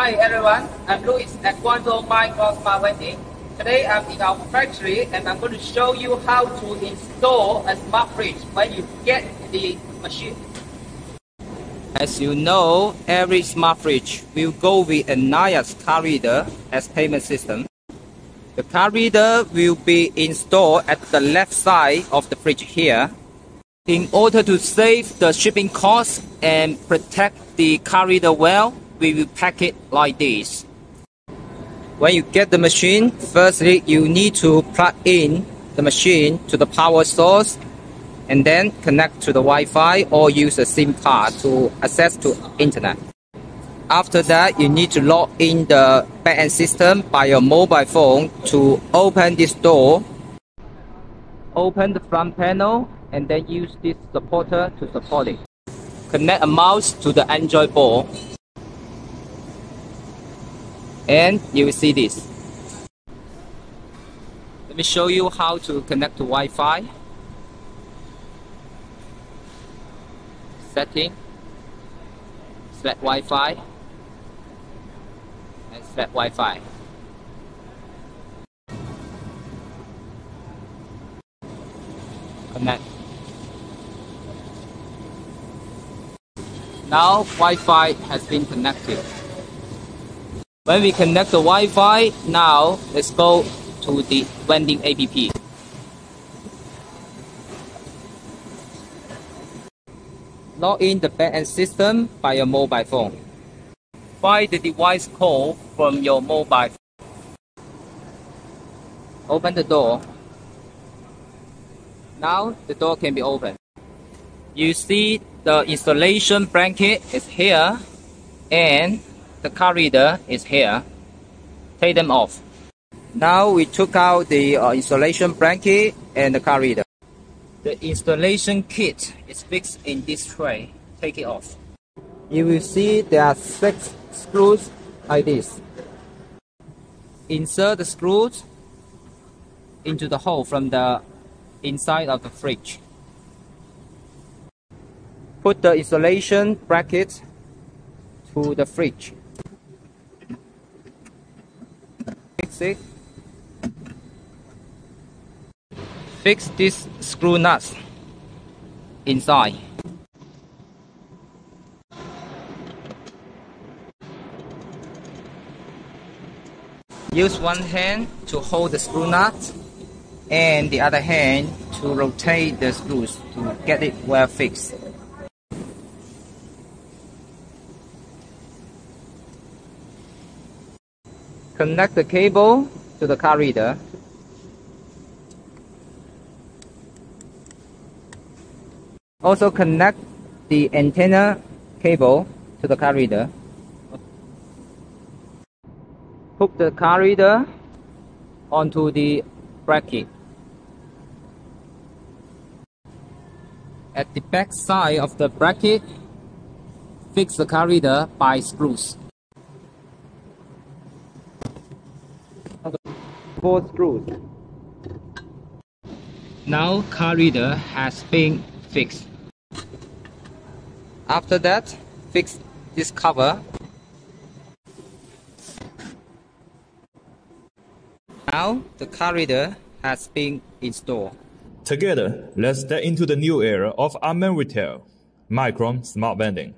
Hi everyone, I'm Luis at Micron Smart Vending. Today I'm in our factory and I'm going to show you how to install a smart fridge when you get the machine. As you know, every smart fridge will go with a nayax card reader as payment system. The card reader will be installed at the left side of the fridge here. In order to save the shipping costs and protect the card reader well, we will pack it like this. When you get the machine, firstly you need to plug in the machine to the power source and then connect to the Wi-Fi or use a SIM card to access to internet. After that, you need to log in the backend system by your mobile phone to open this door. Open the front panel and then use this supporter to support it. Connect a mouse to the Android board. And you will see this. Let me show you how to connect to Wi-Fi. Setting, select Wi-Fi, and select Wi-Fi. Connect. Now Wi-Fi has been connected. When we connect the Wi-Fi, now let's go to the Vending app. Log in the backend system by your mobile phone. Find the device code from your mobile phone. Open the door. Now the door can be opened. You see the installation blanket is here and the card reader is here. Take them off. Now we took out the installation blanket and the card reader. The installation kit is fixed in this tray. Take it off. You will see there are 6 screws like this. Insert the screws into the hole from the inside of the fridge. Put the installation bracket to the fridge. Fix it. Fix these screw nuts inside. Use one hand to hold the screw nut and the other hand to rotate the screws to get it well fixed. Connect the cable to the card reader. Also connect the antenna cable to the card reader. Hook the card reader onto the bracket. At the back side of the bracket, fix the card reader by screws. 4 screws. Now card reader has been fixed. After that, fix this cover. Now the card reader has been installed. Together, let's step into the new era of unmanned retail. Micron Smart Vending.